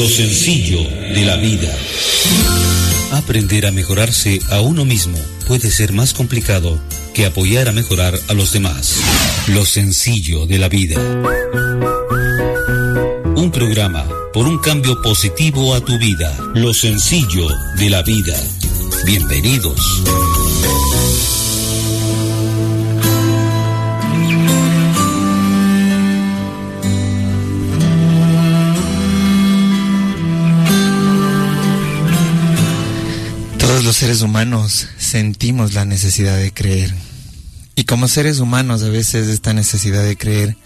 Lo sencillo de la vida. Aprender a mejorarse a uno mismo puede ser más complicado que apoyar a mejorar a los demás. Lo sencillo de la vida. Un programa por un cambio positivo a tu vida. Lo sencillo de la vida. Bienvenidos. Todos los seres humanos sentimos la necesidad de creer. Y como seres humanos, a veces esta necesidad de creer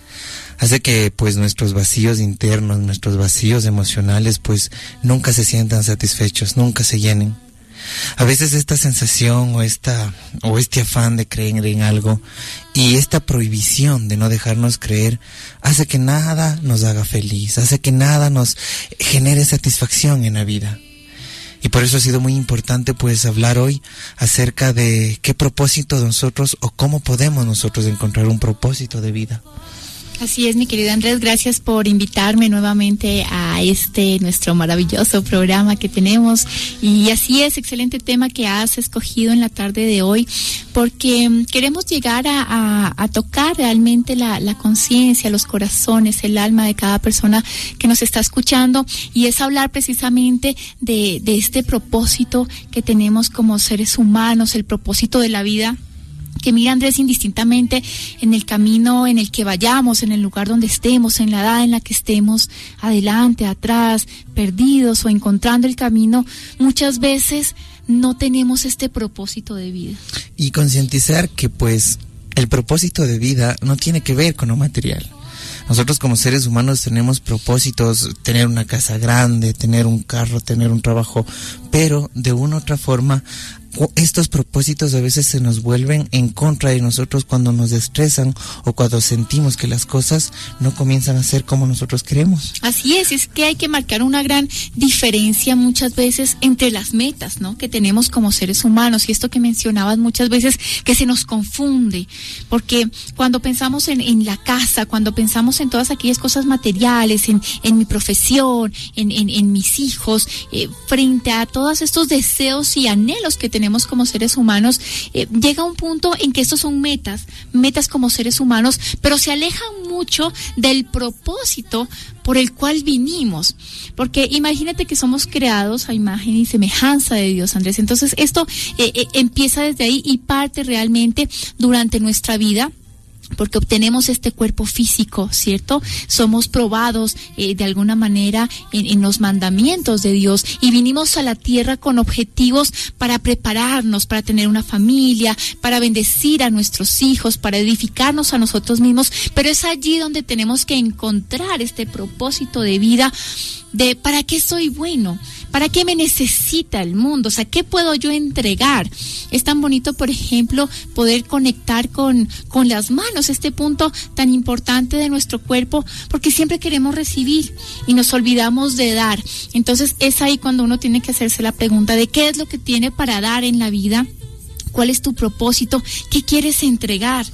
hace que pues nuestros vacíos internos, nuestros vacíos emocionales pues nunca se sientan satisfechos, nunca se llenen. A veces esta sensación o este afán de creer en algo y esta prohibición de no dejarnos creer hace que nada nos haga feliz, hace que nada nos genere satisfacción en la vida. Y por eso ha sido muy importante pues hablar hoy acerca de qué propósito de nosotros o cómo podemos nosotros encontrar un propósito de vida. Así es, mi querido Andrés, gracias por invitarme nuevamente a nuestro maravilloso programa que tenemos. Y así es, excelente tema que has escogido en la tarde de hoy, porque queremos llegar a tocar realmente la conciencia, los corazones, el alma de cada persona que nos está escuchando, y es hablar precisamente de este propósito que tenemos como seres humanos, el propósito de la vida. Que mira, Andrés, indistintamente en el camino en el que vayamos, en el lugar donde estemos, en la edad en la que estemos, adelante, atrás, perdidos o encontrando el camino, muchas veces no tenemos este propósito de vida. Y concientizar que pues el propósito de vida no tiene que ver con lo material. Nosotros como seres humanos tenemos propósitos, tener una casa grande, tener un carro, tener un trabajo, pero de una u otra forma estos propósitos a veces se nos vuelven en contra de nosotros cuando nos estresan o cuando sentimos que las cosas no comienzan a ser como nosotros queremos. Así es que hay que marcar una gran diferencia muchas veces entre las metas, ¿no?, que tenemos como seres humanos, y esto que mencionabas muchas veces que se nos confunde, porque cuando pensamos en la casa, cuando pensamos en todas aquellas cosas materiales, en mi profesión, en mis hijos, frente a todos estos deseos y anhelos que tenemos como seres humanos, llega un punto en que estos son metas como seres humanos, pero se alejan mucho del propósito por el cual vinimos, porque imagínate que somos creados a imagen y semejanza de Dios, Andrés. Entonces esto empieza desde ahí y parte realmente durante nuestra vida, porque obtenemos este cuerpo físico, ¿cierto? Somos probados de alguna manera en los mandamientos de Dios, y vinimos a la tierra con objetivos para prepararnos, para tener una familia, para bendecir a nuestros hijos, para edificarnos a nosotros mismos, pero es allí donde tenemos que encontrar este propósito de vida, de ¿para qué soy bueno? ¿Para qué me necesita el mundo? O sea, ¿qué puedo yo entregar? Es tan bonito, por ejemplo, poder conectar con las manos, este punto tan importante de nuestro cuerpo, porque siempre queremos recibir y nos olvidamos de dar. Entonces es ahí cuando uno tiene que hacerse la pregunta de qué es lo que tiene para dar en la vida, cuál es tu propósito, qué quieres entregar.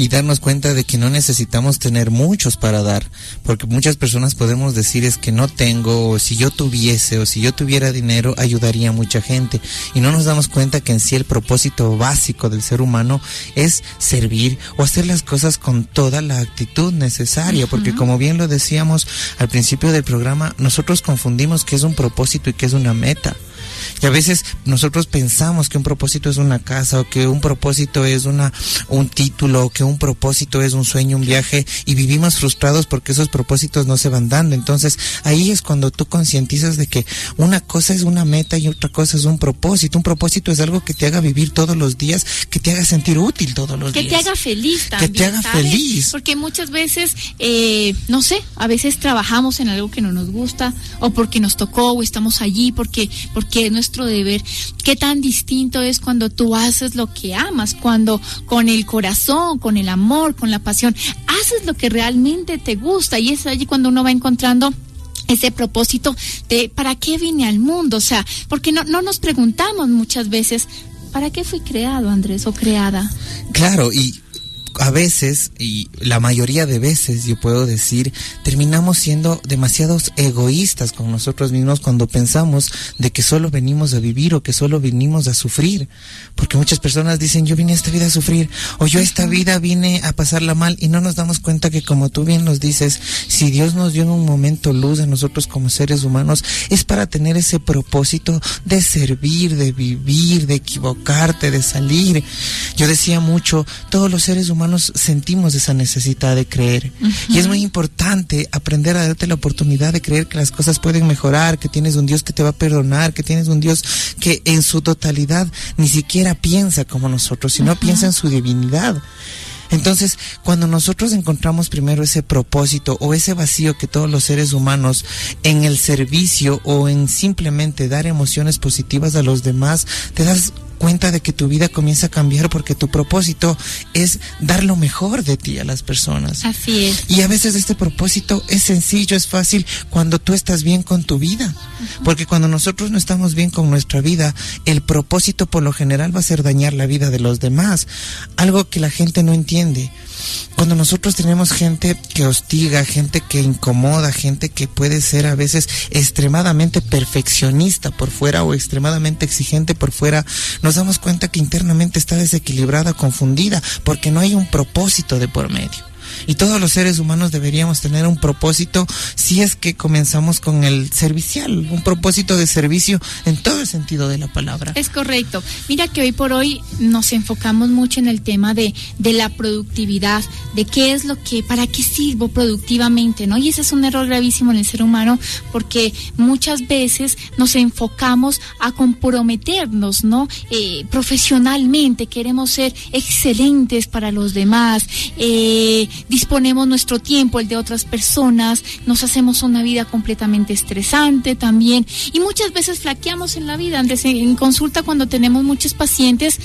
Y darnos cuenta de que no necesitamos tener muchos para dar, porque muchas personas podemos decir es que no tengo, o si yo tuviese, o si yo tuviera dinero, ayudaría a mucha gente, y no nos damos cuenta que en sí el propósito básico del ser humano es servir o hacer las cosas con toda la actitud necesaria, porque como bien lo decíamos al principio del programa, nosotros confundimos qué es un propósito y qué es una meta. Y a veces nosotros pensamos que un propósito es una casa, o que un propósito es un título, o que un propósito es un sueño, un viaje, y vivimos frustrados porque esos propósitos no se van dando. Entonces ahí es cuando tú concientizas de que una cosa es una meta y otra cosa es un propósito. Un propósito es algo que te haga vivir todos los días, que te haga sentir útil todos los días. Que te haga feliz también, que te haga ¿sabes? feliz. Porque muchas veces, no sé, a veces trabajamos en algo que no nos gusta, o porque nos tocó, o estamos allí porque es nuestro deber. Qué tan distinto es cuando tú haces lo que amas, cuando con el corazón, con el amor, con la pasión, haces lo que realmente te gusta, y es allí cuando uno va encontrando ese propósito de ¿para qué vine al mundo? O sea, porque no nos preguntamos muchas veces ¿para qué fui creado, Andrés, o creada? Claro, y a veces, y la mayoría de veces yo puedo decir, terminamos siendo demasiados egoístas con nosotros mismos cuando pensamos de que solo venimos a vivir o que solo venimos a sufrir, porque muchas personas dicen, yo vine a esta vida a sufrir, o yo a esta vida vine a pasarla mal, y no nos damos cuenta que, como tú bien nos dices, si Dios nos dio en un momento luz a nosotros como seres humanos, es para tener ese propósito de servir, de vivir, de equivocarte, de salir. Yo decía mucho, todos los seres humanos sentimos esa necesidad de creer, y es muy importante aprender a darte la oportunidad de creer que las cosas pueden mejorar, que tienes un Dios que te va a perdonar, que tienes un Dios que en su totalidad ni siquiera piensa como nosotros, sino piensa en su divinidad. Entonces, cuando nosotros encontramos primero ese propósito o ese vacío que todos los seres humanos en el servicio o en simplemente dar emociones positivas a los demás, te das cuenta de que tu vida comienza a cambiar, porque tu propósito es dar lo mejor de ti a las personas. Así es. Y a veces este propósito es sencillo, es fácil cuando tú estás bien con tu vida. Porque cuando nosotros no estamos bien con nuestra vida, el propósito por lo general va a ser dañar la vida de los demás. Algo que la gente no entiende. Cuando nosotros tenemos gente que hostiga, gente que incomoda, gente que puede ser a veces extremadamente perfeccionista por fuera o extremadamente exigente por fuera, nos damos cuenta que internamente está desequilibrada, confundida, porque no hay un propósito de por medio. Y todos los seres humanos deberíamos tener un propósito, si es que comenzamos con el servicial, un propósito de servicio en todo el sentido de la palabra. Es correcto. Mira que hoy por hoy nos enfocamos mucho en el tema de la productividad, de qué es lo que, para qué sirvo productivamente, ¿no? Y ese es un error gravísimo en el ser humano, porque muchas veces nos enfocamos a comprometernos, ¿no? Profesionalmente, queremos ser excelentes para los demás, disponemos nuestro tiempo, el de otras personas, nos hacemos una vida completamente estresante también, y muchas veces flaqueamos en la vida. Antes en consulta, cuando tenemos muchos pacientes,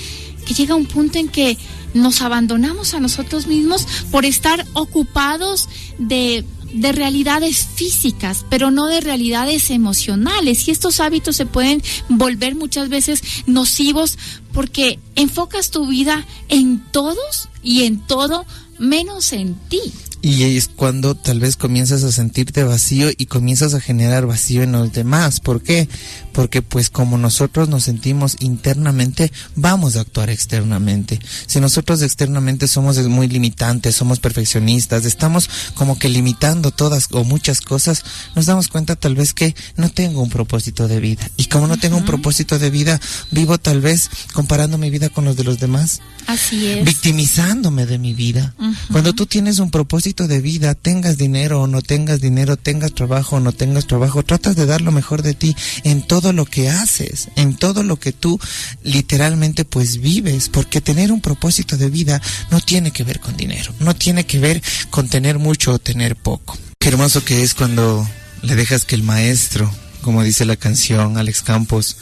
que llega un punto en que nos abandonamos a nosotros mismos por estar ocupados de realidades físicas, pero no de realidades emocionales, y estos hábitos se pueden volver muchas veces nocivos, porque enfocas tu vida en todos y en todo menos en ti. Y es cuando tal vez comienzas a sentirte vacío y comienzas a generar vacío en los demás. ¿Por qué? Porque pues como nosotros nos sentimos internamente, vamos a actuar externamente. Si nosotros externamente somos muy limitantes, somos perfeccionistas, estamos como que limitando todas o muchas cosas, nos damos cuenta tal vez que no tengo un propósito de vida. Y como no tengo un propósito de vida, vivo tal vez comparando mi vida con los de los demás. Así es. Victimizándome de mi vida. Cuando tú tienes un propósito de vida, tengas dinero o no tengas dinero, tengas trabajo o no tengas trabajo, tratas de dar lo mejor de ti en todo lo que haces, en todo lo que tú literalmente pues vives, porque tener un propósito de vida no tiene que ver con dinero, no tiene que ver con tener mucho o tener poco. Qué hermoso que es cuando le dejas que el maestro, como dice la canción Alex Campos,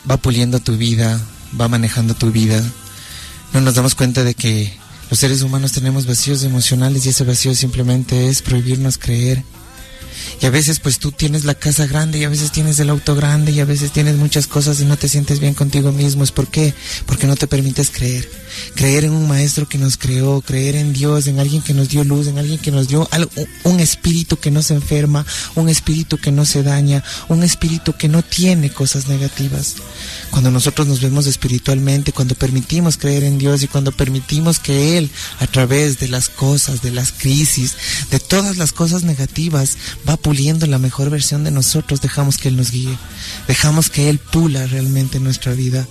va puliendo tu vida, va manejando tu vida. No nos damos cuenta de que los seres humanos tenemos vacíos emocionales, y ese vacío simplemente es prohibirnos creer. Y a veces pues tú tienes la casa grande, y a veces tienes el auto grande, y a veces tienes muchas cosas y no te sientes bien contigo mismo. ¿Es por qué? Porque no te permites creer. Creer en un maestro que nos creó, creer en Dios, en alguien que nos dio luz, en alguien que nos dio algo, un espíritu que no se enferma, un espíritu que no se daña, un espíritu que no tiene cosas negativas. Cuando nosotros nos vemos espiritualmente, cuando permitimos creer en Dios y cuando permitimos que Él, a través de las cosas, de las crisis, de todas las cosas negativas, va puliendo la mejor versión de nosotros, dejamos que Él nos guíe, dejamos que Él pula realmente nuestra vida.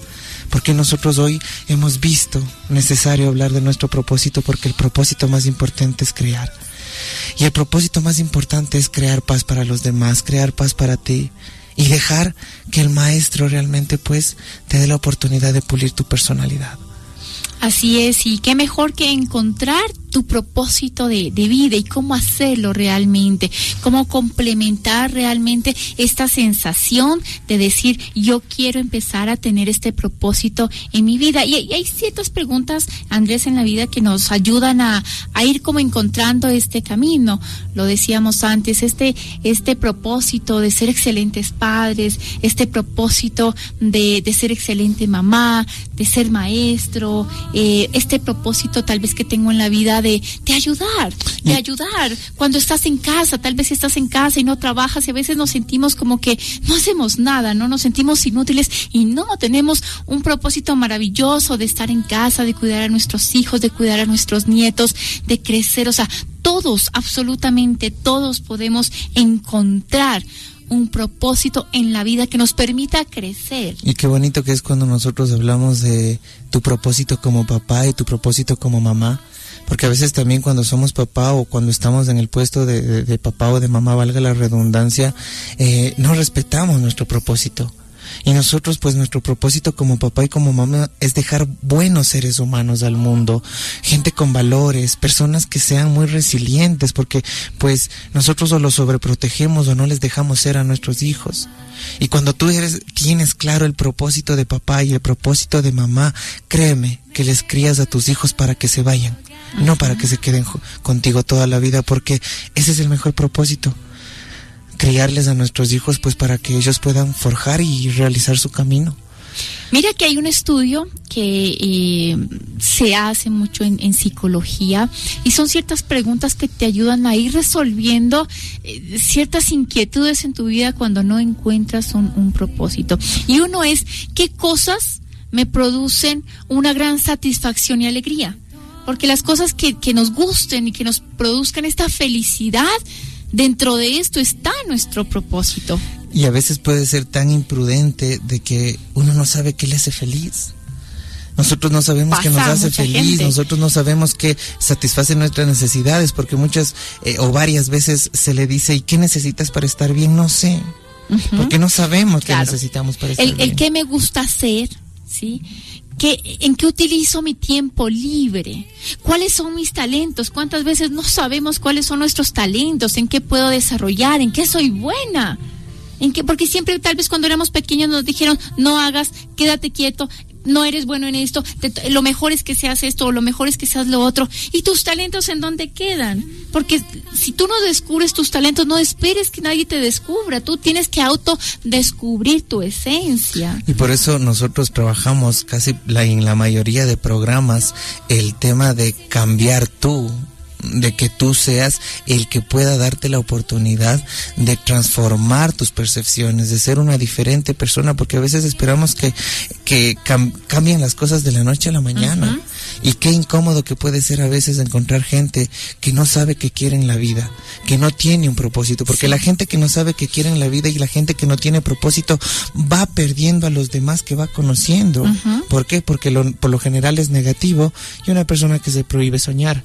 Porque nosotros hoy hemos visto necesario hablar de nuestro propósito, porque el propósito más importante es crear. Y el propósito más importante es crear paz para los demás, crear paz para ti. Y dejar que el maestro realmente pues te dé la oportunidad de pulir tu personalidad. Así es, y qué mejor que encontrar tu propósito de vida y cómo hacerlo realmente, cómo complementar realmente esta sensación de decir, yo quiero empezar a tener este propósito en mi vida. Y hay ciertas preguntas, Andrés, en la vida que nos ayudan a ir como encontrando este camino. Lo decíamos antes, este propósito de ser excelentes padres, este propósito de ser excelente mamá, de ser maestro, este propósito tal vez que tengo en la vida de ayudar, cuando estás en casa, tal vez estás en casa y no trabajas y a veces nos sentimos como que no hacemos nada, ¿no? Nos sentimos inútiles y no, tenemos un propósito maravilloso de estar en casa, de cuidar a nuestros hijos, de cuidar a nuestros nietos, de crecer, o sea, todos, absolutamente todos podemos encontrar un propósito en la vida que nos permita crecer. Y qué bonito que es cuando nosotros hablamos de tu propósito como papá y tu propósito como mamá, porque a veces también cuando somos papá o cuando estamos en el puesto de papá o de mamá, valga la redundancia, no respetamos nuestro propósito. Y nosotros, pues nuestro propósito como papá y como mamá es dejar buenos seres humanos al mundo, gente con valores, personas que sean muy resilientes, porque pues nosotros o los sobreprotegemos o no les dejamos ser a nuestros hijos. Y cuando tú tienes claro el propósito de papá y el propósito de mamá, créeme que les crías a tus hijos para que se vayan, no para que se queden contigo toda la vida, porque ese es el mejor propósito. Criarles a nuestros hijos pues para que ellos puedan forjar y realizar su camino. Mira que hay un estudio que se hace mucho en psicología y son ciertas preguntas que te ayudan a ir resolviendo ciertas inquietudes en tu vida cuando no encuentras un propósito. Y uno es, ¿qué cosas me producen una gran satisfacción y alegría? Porque las cosas que nos gusten y que nos produzcan esta felicidad, dentro de esto está nuestro propósito. Y a veces puede ser tan imprudente de que uno no sabe qué le hace feliz. Nosotros no sabemos qué nos hace feliz, gente. Nosotros no sabemos qué satisface nuestras necesidades, porque muchas o varias veces se le dice, ¿y qué necesitas para estar bien? No sé, porque no sabemos qué necesitamos para estar bien. El qué me gusta hacer, ¿sí? ¿En qué utilizo mi tiempo libre? ¿Cuáles son mis talentos? ¿Cuántas veces no sabemos cuáles son nuestros talentos? ¿En qué puedo desarrollar? ¿En qué soy buena? Porque siempre tal vez cuando éramos pequeños nos dijeron, no hagas, quédate quieto, no eres bueno en esto, lo mejor es que seas esto o lo mejor es que seas lo otro. ¿Y tus talentos en dónde quedan? Porque si tú no descubres tus talentos, no esperes que nadie te descubra. Tú tienes que autodescubrir tu esencia. Y por eso nosotros trabajamos casi en la mayoría de programas el tema de cambiar tú, de que tú seas el que pueda darte la oportunidad de transformar tus percepciones, de ser una diferente persona, porque a veces esperamos que cambien las cosas de la noche a la mañana. Y qué incómodo que puede ser a veces encontrar gente que no sabe qué quiere en la vida, que no tiene un propósito, porque la gente que no sabe qué quiere en la vida y la gente que no tiene propósito va perdiendo a los demás que va conociendo. ¿Por qué? Porque por lo general es negativo y una persona que se prohíbe soñar.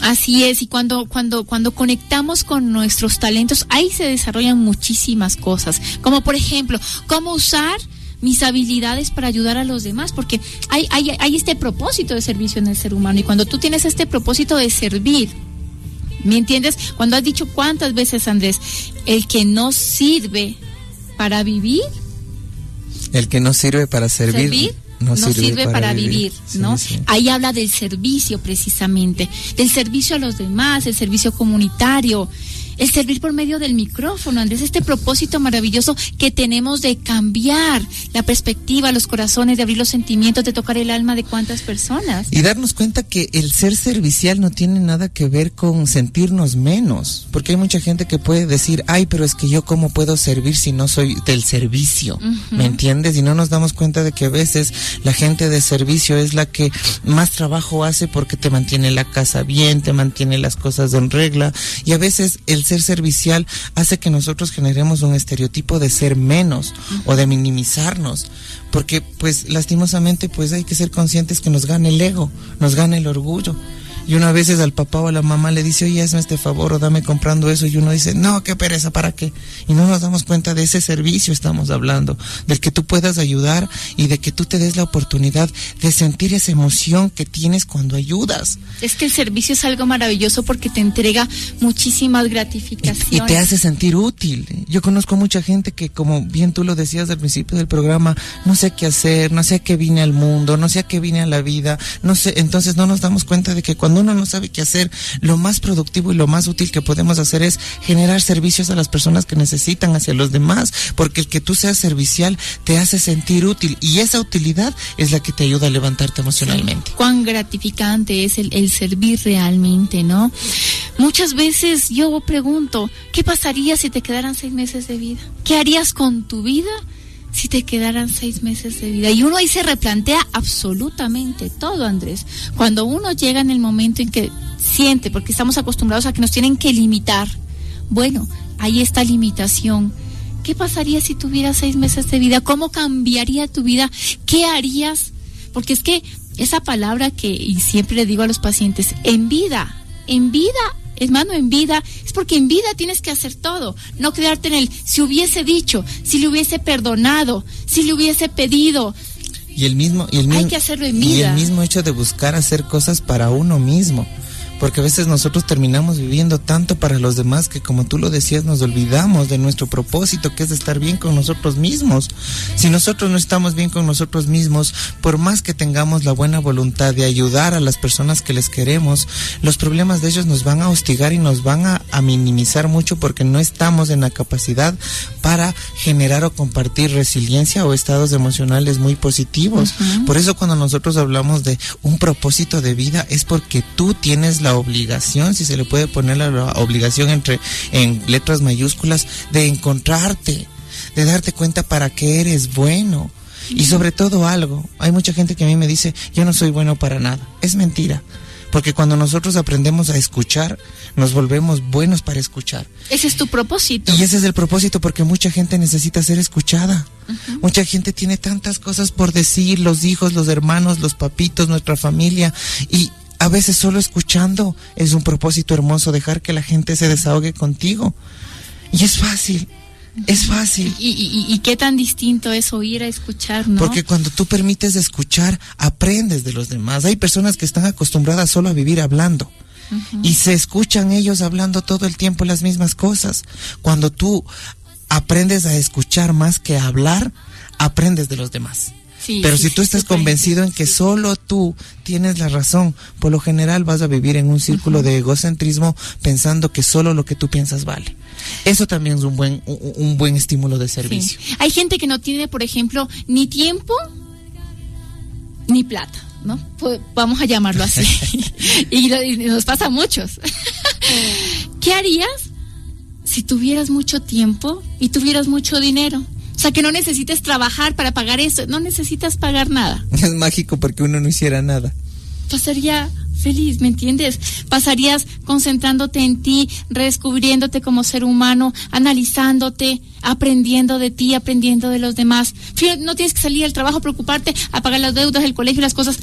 Así es, y cuando conectamos con nuestros talentos, ahí se desarrollan muchísimas cosas, como por ejemplo, cómo usar mis habilidades para ayudar a los demás, porque hay este propósito de servicio en el ser humano, y cuando tú tienes este propósito de servir, ¿me entiendes? Cuando has dicho cuántas veces, Andrés, el que no sirve para vivir, el que no sirve para servir no sirve para vivir, ¿no? Sí. Ahí habla del servicio precisamente, del servicio a los demás, el servicio comunitario, el servir por medio del micrófono, Andrés, este propósito maravilloso que tenemos de cambiar la perspectiva, los corazones, de abrir los sentimientos, de tocar el alma de cuántas personas. Y darnos cuenta que el ser servicial no tiene nada que ver con sentirnos menos, porque hay mucha gente que puede decir, ay, pero es que yo cómo puedo servir si no soy del servicio, ¿me entiendes? Y no nos damos cuenta de que a veces la gente de servicio es la que más trabajo hace porque te mantiene la casa bien, te mantiene las cosas en regla, y a veces el ser servicial hace que nosotros generemos un estereotipo de ser menos o de minimizarnos, porque pues lastimosamente pues hay que ser conscientes que nos gana el ego, nos gana el orgullo, Y uno a veces al papá o a la mamá le dice, oye, hazme este favor o dame comprando eso, y uno dice, no, qué pereza, ¿para qué? Y no nos damos cuenta de ese servicio estamos hablando, del que tú puedas ayudar y de que tú te des la oportunidad de sentir esa emoción que tienes cuando ayudas. Es que el servicio es algo maravilloso porque te entrega muchísimas gratificaciones. Y te hace sentir útil. Yo conozco mucha gente que, como bien tú lo decías al principio del programa, no sé qué hacer, no sé a qué vine al mundo, no sé a qué vine a la vida, no sé, entonces no nos damos cuenta de que cuando uno no sabe qué hacer, lo más productivo y lo más útil que podemos hacer es generar servicios a las personas que necesitan, hacia los demás, porque el que tú seas servicial te hace sentir útil, y esa utilidad es la que te ayuda a levantarte emocionalmente. Sí, cuán gratificante es el servir realmente, ¿no? Muchas veces yo pregunto, ¿qué pasaría si te quedaran 6 meses de vida? ¿Qué harías con tu vida si te quedaran 6 meses de vida? Y uno ahí se replantea absolutamente todo, Andrés. Cuando uno llega en el momento en que siente, porque estamos acostumbrados a que nos tienen que limitar, bueno, ahí está limitación. ¿Qué pasaría si tuvieras 6 meses de vida? ¿Cómo cambiaría tu vida? ¿Qué harías? Porque es que esa palabra y siempre le digo a los pacientes, en vida, hermano, en vida, es porque en vida tienes que hacer todo, no quedarte en el si hubiese dicho, si le hubiese perdonado, si le hubiese pedido. Hay que hacerlo en vida. Y el mismo hecho de buscar hacer cosas para uno mismo. Porque a veces nosotros terminamos viviendo tanto para los demás que, como tú lo decías, nos olvidamos de nuestro propósito, que es de estar bien con nosotros mismos. Si nosotros no estamos bien con nosotros mismos, por más que tengamos la buena voluntad de ayudar a las personas que les queremos, los problemas de ellos nos van a hostigar y nos van a minimizar mucho, porque no estamos en la capacidad para generar o compartir resiliencia o estados emocionales muy positivos. Uh-huh. Por eso cuando nosotros hablamos de un propósito de vida, es porque tú tienes la obligación, si se le puede poner la obligación en letras mayúsculas, de encontrarte, de darte cuenta para qué eres bueno. Y sobre todo algo, hay mucha gente que a mí me dice, yo no soy bueno para nada. Es mentira, porque cuando nosotros aprendemos a escuchar, nos volvemos buenos para escuchar. Ese es tu propósito. Y ese es el propósito, porque mucha gente necesita ser escuchada. Uh-huh. Mucha gente tiene tantas cosas por decir, los hijos, los hermanos, los papitos, nuestra familia, y a veces solo escuchando es un propósito hermoso, dejar que la gente se desahogue contigo. Y es fácil, es fácil. ¿Y qué tan distinto es oír a escuchar, no? Porque cuando tú permites escuchar, aprendes de los demás. Hay personas que están acostumbradas solo a vivir hablando. Uh-huh. Y se escuchan ellos hablando todo el tiempo las mismas cosas. Cuando tú aprendes a escuchar más que a hablar, aprendes de los demás. Sí, pero si tú estás convencido en que solo tú tienes la razón, por lo general vas a vivir en un círculo de egocentrismo, pensando que solo lo que tú piensas vale. Eso también es un buen estímulo de servicio. Sí. Hay gente que no tiene, por ejemplo, ni tiempo ni plata, ¿no? Pues vamos a llamarlo así. y nos pasa a muchos. ¿Qué harías si tuvieras mucho tiempo y tuvieras mucho dinero? O sea, que no necesites trabajar para pagar eso, no necesitas pagar nada. Es mágico porque uno no hiciera nada. Pasaría feliz, ¿me entiendes? Pasarías concentrándote en ti, redescubriéndote como ser humano, analizándote, aprendiendo de ti, aprendiendo de los demás. No tienes que salir al trabajo, preocuparte, a pagar las deudas, el colegio, las cosas.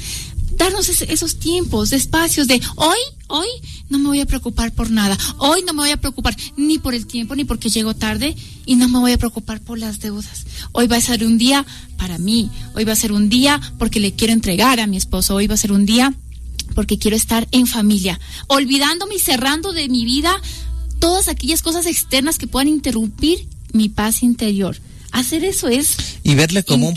Darnos esos tiempos, de espacios de hoy no me voy a preocupar por nada. Hoy no me voy a preocupar ni por el tiempo, ni porque llego tarde, y no me voy a preocupar por las deudas. Hoy va a ser un día para mí. Hoy va a ser un día porque le quiero entregar a mi esposo. Hoy va a ser un día porque quiero estar en familia. Olvidándome y cerrando de mi vida todas aquellas cosas externas que puedan interrumpir mi paz interior. Hacer eso es y verle como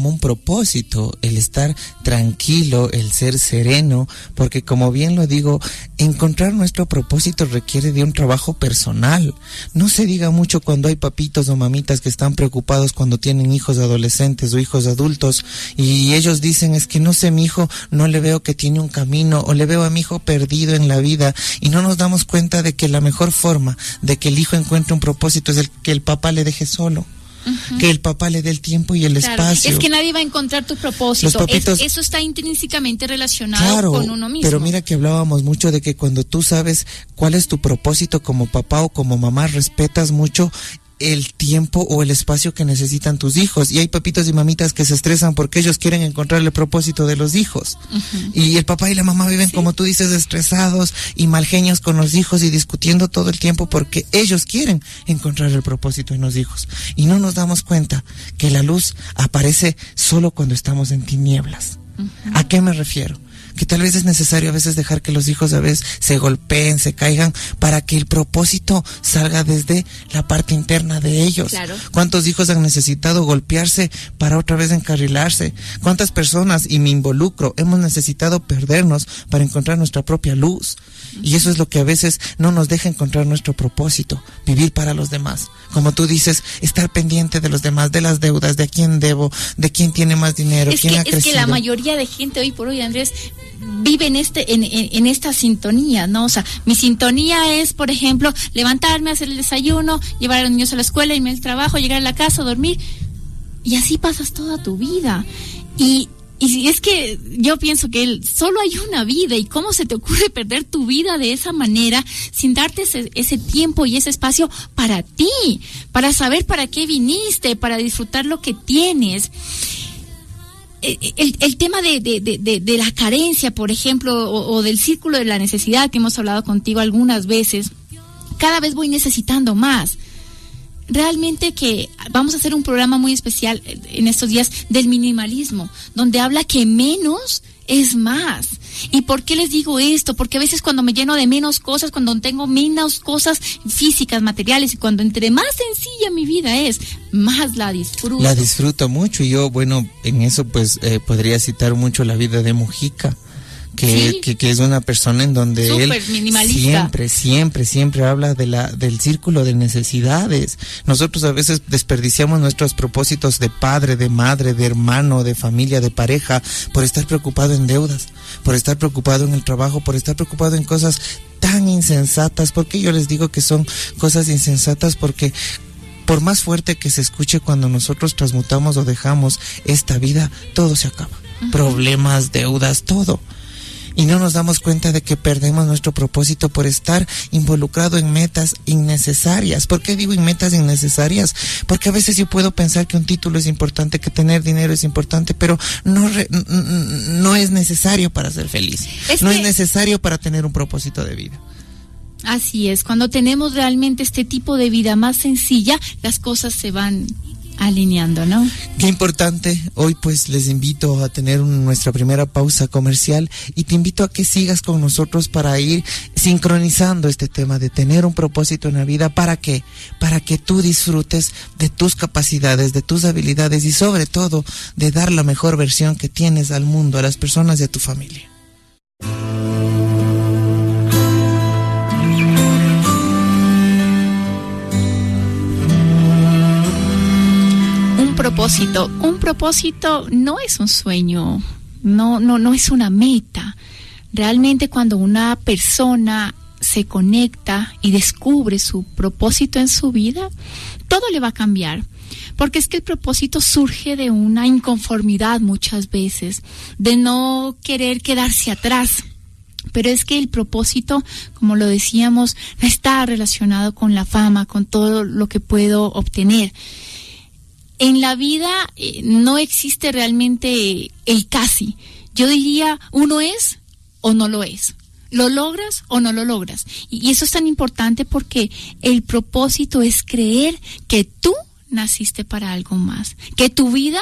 un propósito, el estar tranquilo, el ser sereno, porque como bien lo digo, encontrar nuestro propósito requiere de un trabajo personal. No se diga mucho cuando hay papitos o mamitas que están preocupados cuando tienen hijos adolescentes o hijos adultos, y ellos dicen, es que no sé, mi hijo no le veo que tiene un camino, o le veo a mi hijo perdido en la vida, y no nos damos cuenta de que la mejor forma de que el hijo encuentre un propósito es el que el papá le deje solo. Uh-huh. Que el papá le dé el tiempo y el espacio. Es que nadie va a encontrar tu propósito. Eso está intrínsecamente relacionado con uno mismo. Pero mira que hablábamos mucho de que cuando tú sabes cuál es tu propósito como papá o como mamá, respetas mucho el tiempo o el espacio que necesitan tus hijos. Y hay papitos y mamitas que se estresan porque ellos quieren encontrar el propósito de los hijos. Y el papá y la mamá viven, como tú dices, estresados y mal genios con los hijos y discutiendo todo el tiempo porque ellos quieren encontrar el propósito en los hijos. Y no nos damos cuenta que la luz aparece solo cuando estamos en tinieblas. ¿A qué me refiero? Que tal vez es necesario a veces dejar que los hijos a veces se golpeen, se caigan, para que el propósito salga desde la parte interna de ellos. Claro. ¿Cuántos hijos han necesitado golpearse para otra vez encarrilarse? ¿Cuántas personas, y me involucro, hemos necesitado perdernos para encontrar nuestra propia luz? Y eso es lo que a veces no nos deja encontrar nuestro propósito, vivir para los demás. Como tú dices, estar pendiente de los demás, de las deudas, de a quién debo, de quién tiene más dinero, quién ha crecido. Es que la mayoría de gente hoy por hoy, Andrés, vive en esta sintonía, ¿no? O sea, mi sintonía es, por ejemplo, levantarme, hacer el desayuno, llevar a los niños a la escuela, irme al trabajo, llegar a la casa, dormir. Y así pasas toda tu vida. Y es que yo pienso que solo hay una vida, y cómo se te ocurre perder tu vida de esa manera sin darte ese tiempo y ese espacio para ti, para saber para qué viniste, para disfrutar lo que tienes. El tema de la carencia, por ejemplo, o del círculo de la necesidad que hemos hablado contigo algunas veces, cada vez voy necesitando más. Realmente que vamos a hacer un programa muy especial en estos días del minimalismo, donde habla que menos es más. ¿Y por qué les digo esto? Porque a veces cuando me lleno de menos cosas, cuando tengo menos cosas físicas, materiales, y cuando entre más sencilla mi vida es, más la disfruto. La disfruto mucho, y yo, bueno, en eso pues podría citar mucho la vida de Mujica. Que es una persona en donde súper él minimalista. siempre habla del círculo de necesidades. Nosotros a veces desperdiciamos nuestros propósitos de padre, de madre, de hermano, de familia, de pareja, por estar preocupado en deudas, por estar preocupado en el trabajo, por estar preocupado en cosas tan insensatas. ¿Por qué yo les digo que son cosas insensatas? Porque por más fuerte que se escuche, cuando nosotros transmutamos o dejamos esta vida, todo se acaba. Problemas, deudas, todo. Y no nos damos cuenta de que perdemos nuestro propósito por estar involucrado en metas innecesarias. ¿Por qué digo en metas innecesarias? Porque a veces yo puedo pensar que un título es importante, que tener dinero es importante, pero no es necesario para ser feliz. Es necesario para tener un propósito de vida. Así es, cuando tenemos realmente este tipo de vida más sencilla, las cosas se van alineando, ¿no? Qué importante. Hoy pues les invito a tener nuestra primera pausa comercial, y te invito a que sigas con nosotros para ir sincronizando este tema de tener un propósito en la vida. ¿Para qué? Para que tú disfrutes de tus capacidades, de tus habilidades, y sobre todo de dar la mejor versión que tienes al mundo, a las personas y a tu familia. Un propósito no es un sueño, no es una meta. Realmente cuando una persona se conecta y descubre su propósito en su vida, todo le va a cambiar. Porque es que el propósito surge de una inconformidad muchas veces, de no querer quedarse atrás. Pero es que el propósito, como lo decíamos, no está relacionado con la fama, con todo lo que puedo obtener. En la vida no existe realmente el casi. Yo diría, uno es o no lo es. ¿Lo logras o no lo logras? Y eso es tan importante porque el propósito es creer que tú naciste para algo más. Que tu vida,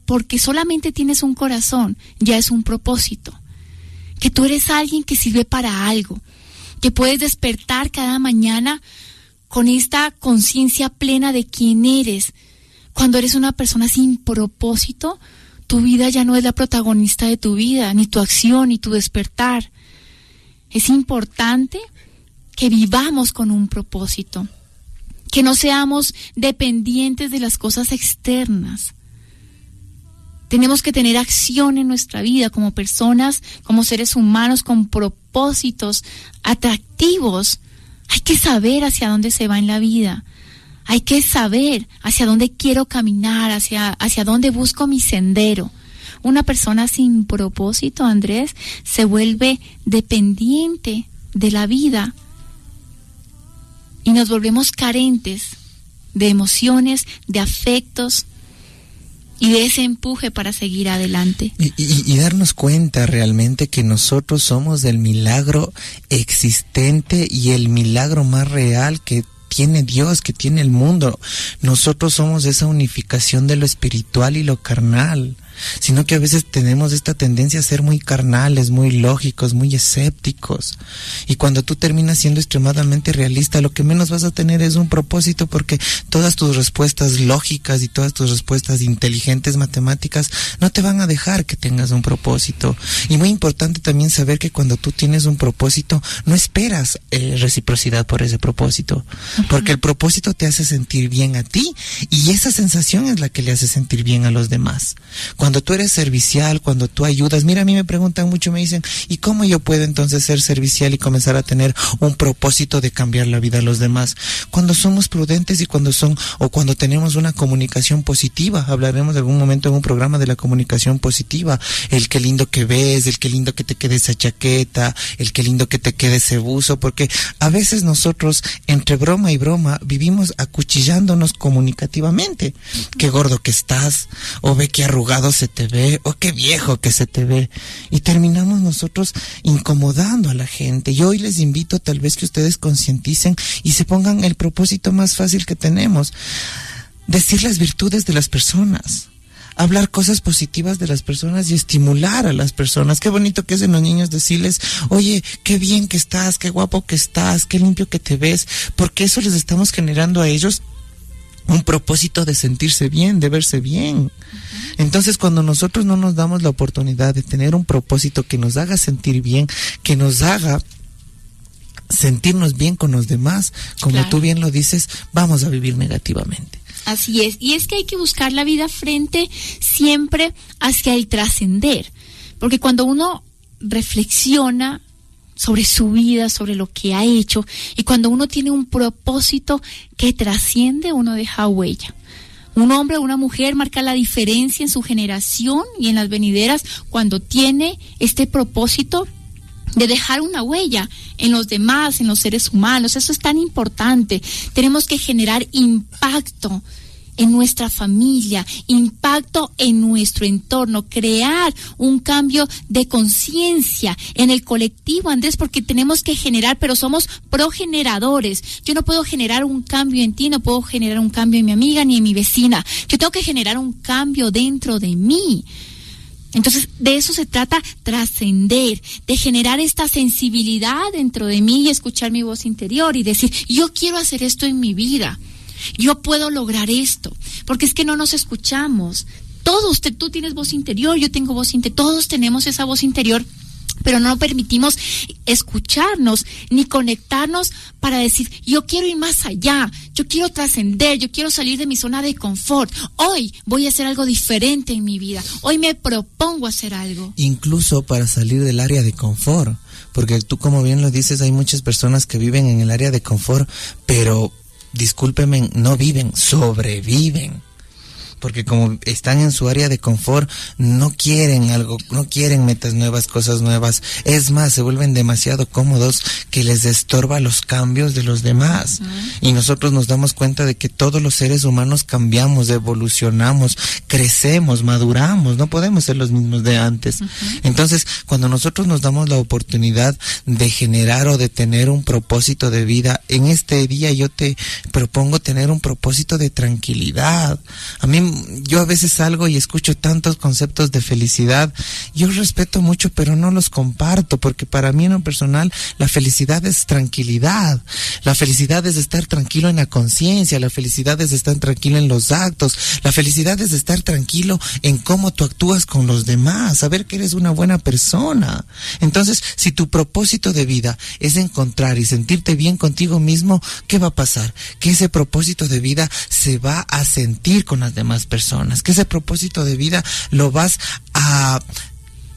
porque solamente tienes un corazón, ya es un propósito. Que tú eres alguien que sirve para algo. Que puedes despertar cada mañana con esta conciencia plena de quién eres. Cuando eres una persona sin propósito, tu vida ya no es la protagonista de tu vida, ni tu acción, ni tu despertar. Es importante que vivamos con un propósito, que no seamos dependientes de las cosas externas. Tenemos que tener acción en nuestra vida como personas, como seres humanos, con propósitos atractivos. Hay que saber hacia dónde se va en la vida. Hay que saber hacia dónde quiero caminar, hacia dónde busco mi sendero. Una persona sin propósito, Andrés, se vuelve dependiente de la vida y nos volvemos carentes de emociones, de afectos y de ese empuje para seguir adelante. Y darnos cuenta realmente que nosotros somos el milagro existente y el milagro más real que tiene Dios, que tiene el mundo. Nosotros somos esa unificación de lo espiritual y lo carnal, sino que a veces tenemos esta tendencia a ser muy carnales, muy lógicos, muy escépticos. Y cuando tú terminas siendo extremadamente realista, lo que menos vas a tener es un propósito, porque todas tus respuestas lógicas y todas tus respuestas inteligentes, matemáticas, no te van a dejar que tengas un propósito. Y muy importante también saber que cuando tú tienes un propósito, no esperas reciprocidad por ese propósito, porque el propósito te hace sentir bien a ti, y esa sensación es la que le hace sentir bien a los demás. Cuando tú eres servicial, cuando tú ayudas, mira, a mí me preguntan mucho, me dicen, ¿y cómo yo puedo entonces ser servicial y comenzar a tener un propósito de cambiar la vida a los demás? Cuando somos prudentes y cuando tenemos una comunicación positiva. Hablaremos de algún momento en un programa de la comunicación positiva. El qué lindo que ves, el qué lindo que te quede esa chaqueta, el qué lindo que te quede ese buzo, porque a veces nosotros, entre broma y broma, vivimos acuchillándonos comunicativamente. Qué gordo que estás, o ve qué arrugado se te ve, o qué viejo que se te ve, y terminamos nosotros incomodando a la gente. Y hoy les invito tal vez que ustedes concienticen y se pongan el propósito más fácil que tenemos: decir las virtudes de las personas, hablar cosas positivas de las personas y estimular a las personas. Qué bonito que es en los niños decirles, oye, qué bien que estás, qué guapo que estás, qué limpio que te ves, porque eso les estamos generando a ellos un propósito de sentirse bien, de verse bien. Entonces, cuando nosotros no nos damos la oportunidad de tener un propósito que nos haga sentir bien, que nos haga sentirnos bien con los demás, como claro, tú bien lo dices, vamos a vivir negativamente. Así es, y es que hay que buscar la vida frente siempre hacia el trascender, porque cuando uno reflexiona sobre su vida, sobre lo que ha hecho, y cuando uno tiene un propósito que trasciende, uno deja huella. Un hombre o una mujer marca la diferencia en su generación y en las venideras cuando tiene este propósito de dejar una huella en los demás, en los seres humanos. Eso es tan importante. Tenemos que generar impacto en nuestra familia, impacto en nuestro entorno, crear un cambio de conciencia en el colectivo, Andrés, porque tenemos que generar, pero somos progeneradores. Yo no puedo generar un cambio en ti, no puedo generar un cambio en mi amiga ni en mi vecina. Yo tengo que generar un cambio dentro de mí. Entonces, de eso se trata, trascender, de generar esta sensibilidad dentro de mí y escuchar mi voz interior y decir, yo quiero hacer esto en mi vida. Yo puedo lograr esto, porque es que no nos escuchamos. Todos, tú tienes voz interior, yo tengo voz interior, todos tenemos esa voz interior, pero no permitimos escucharnos ni conectarnos para decir, yo quiero ir más allá, yo quiero trascender, yo quiero salir de mi zona de confort. Hoy voy a hacer algo diferente en mi vida, hoy me propongo hacer algo. Incluso para salir del área de confort, porque tú, como bien lo dices, hay muchas personas que viven en el área de confort, pero discúlpenme, no viven, sobreviven. Porque como están en su área de confort, no quieren algo, no quieren metas nuevas, cosas nuevas. Es más, se vuelven demasiado cómodos que les estorba los cambios de los demás. Y nosotros nos damos cuenta de que todos los seres humanos cambiamos, evolucionamos, crecemos, maduramos. No podemos ser los mismos de antes. Entonces, cuando nosotros nos damos la oportunidad de generar o de tener un propósito de vida, en este día yo te propongo tener un propósito de tranquilidad. A mí, yo a veces salgo y escucho tantos conceptos de felicidad. Yo respeto mucho, pero no los comparto, porque para mí en lo personal la felicidad es tranquilidad. La felicidad es estar tranquilo en la conciencia, la felicidad es estar tranquilo en los actos, la felicidad es estar tranquilo en cómo tú actúas con los demás, saber que eres una buena persona. Entonces, si tu propósito de vida es encontrar y sentirte bien contigo mismo, ¿qué va a pasar? Que ese propósito de vida se va a sentir con las demás personas, que ese propósito de vida lo vas a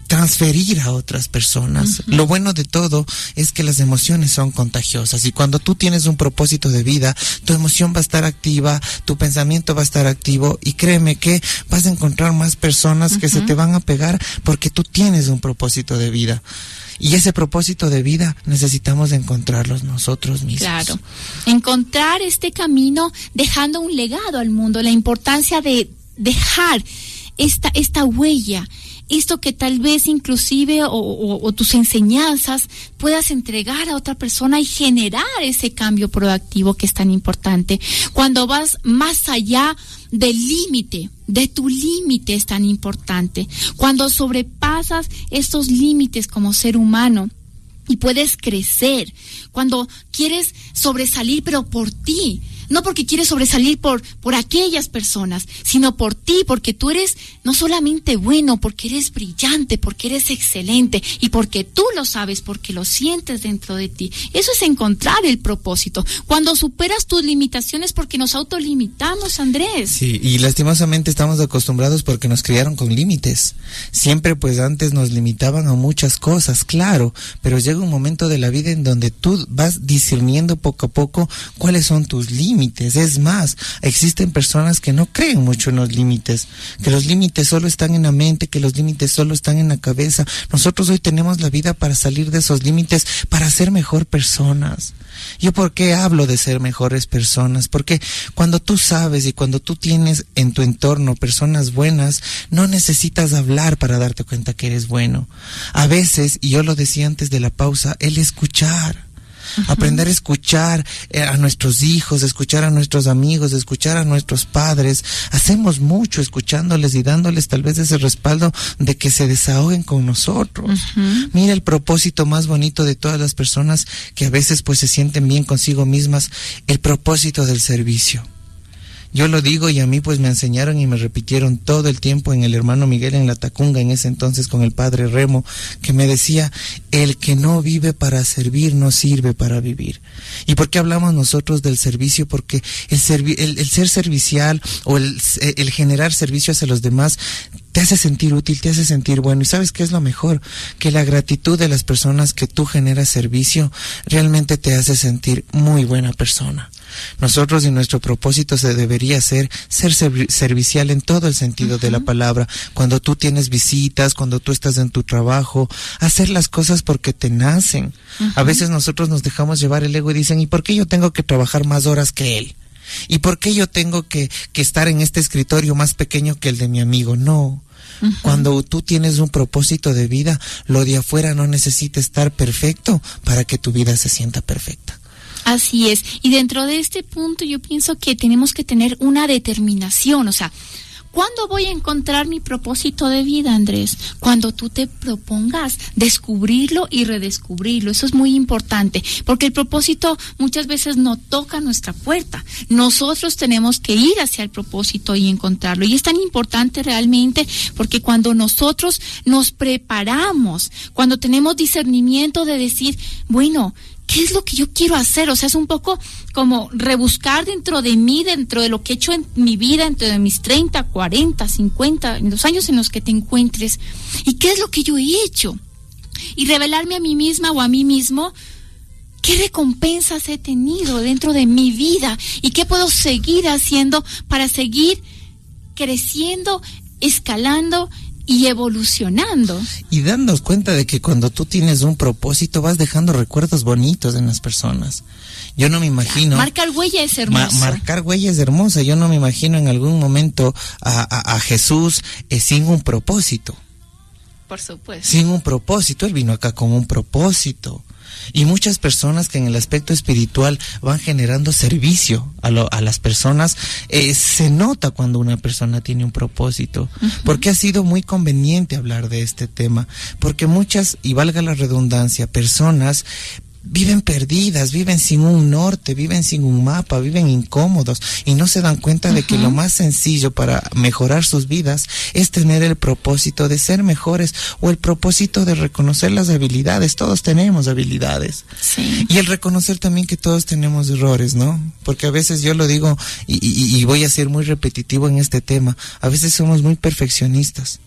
transferir a otras personas. Lo bueno de todo es que las emociones son contagiosas, y cuando tú tienes un propósito de vida, tu emoción va a estar activa, tu pensamiento va a estar activo, y créeme que vas a encontrar más personas que se te van a pegar porque tú tienes un propósito de vida. Y ese propósito de vida necesitamos de encontrarlos nosotros mismos. Claro, encontrar este camino dejando un legado al mundo, la importancia de dejar esta huella, esto que tal vez inclusive o tus enseñanzas puedas entregar a otra persona y generar ese cambio proactivo que es tan importante. Cuando vas más allá del límite, de tu límite es tan importante. Cuando sobrepasas estos límites como ser humano y puedes crecer, cuando quieres sobresalir pero por ti, no porque quieres sobresalir por aquellas personas, sino por ti, porque tú eres no solamente bueno, porque eres brillante, porque eres excelente y porque tú lo sabes, porque lo sientes dentro de ti. Eso es encontrar el propósito. Cuando superas tus limitaciones, porque nos autolimitamos, Andrés. Sí, y lastimosamente estamos acostumbrados porque nos criaron con límites. Siempre pues antes nos limitaban a muchas cosas, claro, pero llega un momento de la vida en donde tú vas discerniendo poco a poco cuáles son tus límites. Es más, existen personas que no creen mucho en los límites, que los límites solo están en la mente, que los límites solo están en la cabeza. Nosotros hoy tenemos la vida para salir de esos límites, para ser mejor personas. ¿Yo por qué hablo de ser mejores personas? Porque cuando tú sabes y cuando tú tienes en tu entorno personas buenas, no necesitas hablar para darte cuenta que eres bueno. A veces, y yo lo decía antes de la pausa, el escuchar. Aprender a escuchar a nuestros hijos, escuchar a nuestros amigos, escuchar a nuestros padres. Hacemos mucho escuchándoles y dándoles tal vez ese respaldo de que se desahoguen con nosotros. Mira el propósito más bonito de todas las personas que a veces pues se sienten bien consigo mismas, el propósito del servicio. Yo lo digo y a mí pues me enseñaron y me repitieron todo el tiempo en el hermano Miguel en la Tacunga, en ese entonces con el padre Remo, que me decía, el que no vive para servir no sirve para vivir. ¿Y por qué hablamos nosotros del servicio? Porque el ser servicial o el generar servicio hacia los demás te hace sentir útil, te hace sentir bueno. ¿Y sabes qué es lo mejor? Que la gratitud de las personas que tú generas servicio realmente te hace sentir muy buena persona. Nosotros y nuestro propósito se debería ser servicial en todo el sentido de la palabra. Cuando tú tienes visitas, cuando tú estás en tu trabajo, hacer las cosas porque te nacen. A veces nosotros nos dejamos llevar el ego y dicen, ¿y por qué yo tengo que trabajar más horas que él? ¿Y por qué yo tengo que estar en este escritorio más pequeño que el de mi amigo? No. Cuando tú tienes un propósito de vida, lo de afuera no necesita estar perfecto para que tu vida se sienta perfecta. Así es. Y dentro de este punto yo pienso que tenemos que tener una determinación. O sea, ¿cuándo voy a encontrar mi propósito de vida, Andrés? Cuando tú te propongas descubrirlo y redescubrirlo. Eso es muy importante, porque el propósito muchas veces no toca nuestra puerta. Nosotros tenemos que ir hacia el propósito y encontrarlo. Y es tan importante realmente porque cuando nosotros nos preparamos, cuando tenemos discernimiento de decir, bueno, ¿qué es lo que yo quiero hacer? O sea, es un poco como rebuscar dentro de mí, dentro de lo que he hecho en mi vida, dentro de mis 30, 40, 50, en los años en los que te encuentres. ¿Y qué es lo que yo he hecho? Y revelarme a mí misma o a mí mismo, ¿qué recompensas he tenido dentro de mi vida? ¿Y qué puedo seguir haciendo para seguir creciendo, escalando y evolucionando? Y dándonos cuenta de que cuando tú tienes un propósito vas dejando recuerdos bonitos en las personas. Yo no me imagino... Marcar huella es hermoso. Marcar huella es hermosa. Yo no me imagino en algún momento a Jesús sin un propósito. Por supuesto. Sin un propósito. Él vino acá con un propósito. Y muchas personas que en el aspecto espiritual van generando servicio a las personas, se nota cuando una persona tiene un propósito, porque ha sido muy conveniente hablar de este tema, porque muchas, y valga la redundancia, personas viven perdidas, viven sin un norte, viven sin un mapa, viven incómodos y no se dan cuenta de que lo más sencillo para mejorar sus vidas es tener el propósito de ser mejores o el propósito de reconocer las habilidades. Todos tenemos habilidades. Sí. Y el reconocer también que todos tenemos errores, ¿no? Porque a veces yo lo digo y voy a ser muy repetitivo en este tema, a veces somos muy perfeccionistas.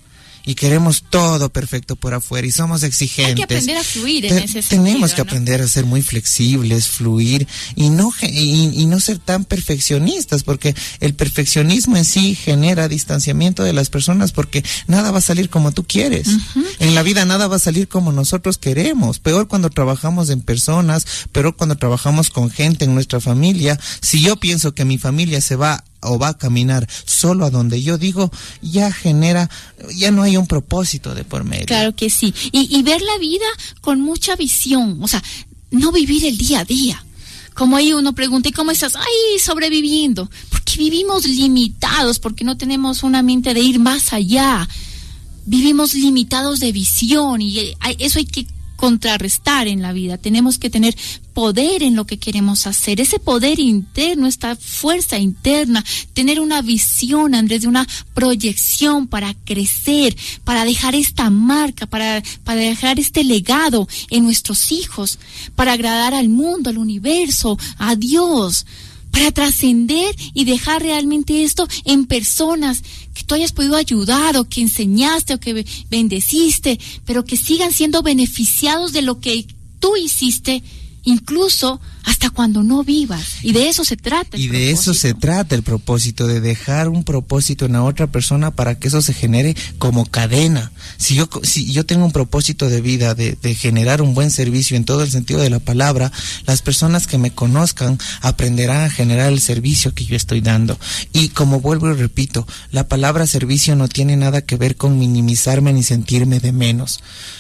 y queremos todo perfecto por afuera y somos exigentes. Hay que aprender a fluir en ese sentido. Tenemos que aprender a ser muy flexibles, fluir y no ser tan perfeccionistas, porque el perfeccionismo en sí genera distanciamiento de las personas, porque nada va a salir como tú quieres. En la vida nada va a salir como nosotros queremos. Peor cuando trabajamos en personas, peor cuando trabajamos con gente en nuestra familia. Si yo pienso que mi familia se va o va a caminar solo a donde yo digo, ya no hay un propósito de por medio. Claro que sí. Y ver la vida con mucha visión, o sea, no vivir el día a día. Como ahí uno pregunta, ¿y cómo estás? Ay, sobreviviendo. Porque vivimos limitados, porque no tenemos una mente de ir más allá. Vivimos limitados de visión y eso hay que contrarrestar en la vida. Tenemos que tener poder en lo que queremos hacer, ese poder interno, esta fuerza interna, tener una visión, Andrés, de una proyección para crecer, para dejar esta marca, para dejar este legado en nuestros hijos, para agradar al mundo, al universo, a Dios, para trascender y dejar realmente esto en personas que tú hayas podido ayudar o que enseñaste o que bendeciste, pero que sigan siendo beneficiados de lo que tú hiciste, incluso hasta cuando no vivas. Y de eso se trata. Y de eso se trata el propósito, de dejar un propósito en la otra persona para que eso se genere como cadena. Si yo tengo un propósito de vida de generar un buen servicio en todo el sentido de la palabra, las personas que me conozcan aprenderán a generar el servicio que yo estoy dando. Y como vuelvo y repito, la palabra servicio no tiene nada que ver con minimizarme ni sentirme de menos.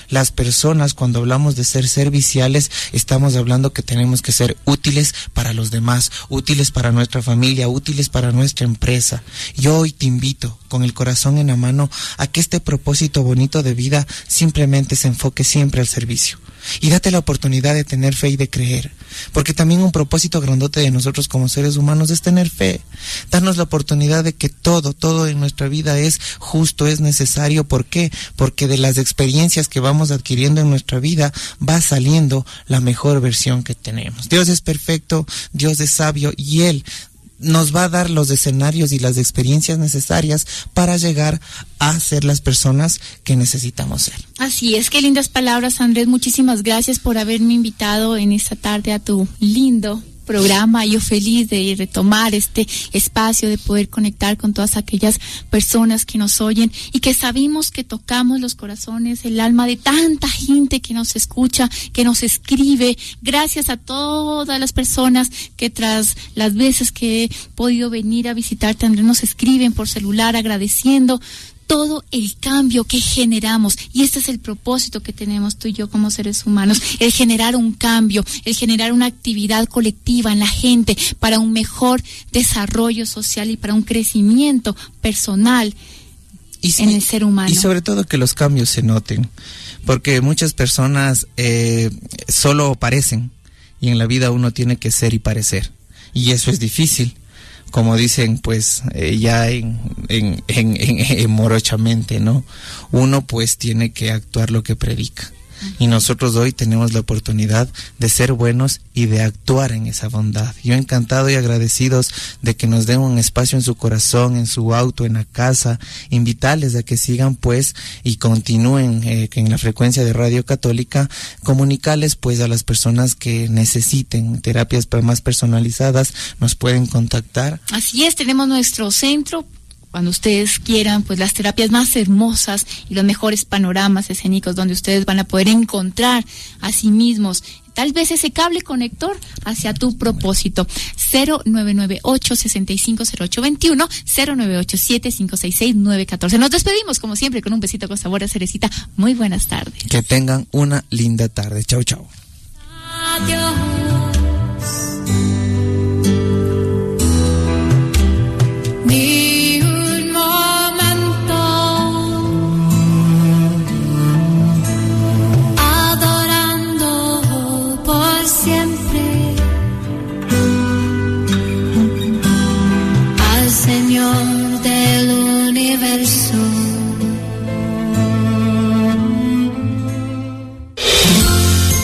Las personas, cuando hablamos de ser serviciales, estamos hablando que tenemos que ser útiles para los demás, útiles para nuestra familia, útiles para nuestra empresa. Yo hoy te invito, con el corazón en la mano, a que este propósito bonito de vida simplemente se enfoque siempre al servicio. Y date la oportunidad de tener fe y de creer, porque también un propósito grandote de nosotros como seres humanos es tener fe. Darnos la oportunidad de que todo en nuestra vida es justo, es necesario. ¿Por qué? Porque de las experiencias que vamos adquiriendo en nuestra vida va saliendo la mejor versión que tenemos. Dios es perfecto, Dios es sabio y Él nos va a dar los escenarios y las experiencias necesarias para llegar a ser las personas que necesitamos ser. Así es, qué lindas palabras, Andrés. Muchísimas gracias por haberme invitado en esta tarde a tu lindo programa. Yo feliz de retomar este espacio, de poder conectar con todas aquellas personas que nos oyen y que sabemos que tocamos los corazones, el alma de tanta gente que nos escucha, que nos escribe. Gracias a todas las personas que tras las veces que he podido venir a visitarte, Andrés, nos escriben por celular agradeciendo todo el cambio que generamos, y este es el propósito que tenemos tú y yo como seres humanos, el generar un cambio, el generar una actividad colectiva en la gente para un mejor desarrollo social y para un crecimiento personal en el ser humano. Y sobre todo que los cambios se noten, porque muchas personas solo parecen, y en la vida uno tiene que ser y parecer, y eso es difícil. Como dicen, pues, ya en morochamente, ¿no? Uno, pues, tiene que actuar lo que predica. Y nosotros hoy tenemos la oportunidad de ser buenos y de actuar en esa bondad. Yo encantado y agradecidos de que nos den un espacio en su corazón, en su auto, en la casa, invitarles a que sigan pues y continúen en la frecuencia de Radio Católica, comunicarles pues a las personas que necesiten terapias más personalizadas, nos pueden contactar. Así es, tenemos nuestro centro. Cuando ustedes quieran, pues las terapias más hermosas y los mejores panoramas escénicos donde ustedes van a poder encontrar a sí mismos tal vez ese cable conector hacia tu propósito. 0998-650821, 0987-566-914. Nos despedimos como siempre con un besito con sabor a cerecita. Muy buenas tardes. Que tengan una linda tarde. Chau, chau. Adiós.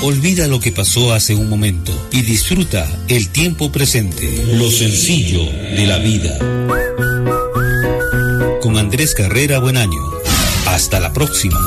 Olvida lo que pasó hace un momento y disfruta el tiempo presente. Lo sencillo de la vida. Con Andrés Carrera Buenaño. Hasta la próxima.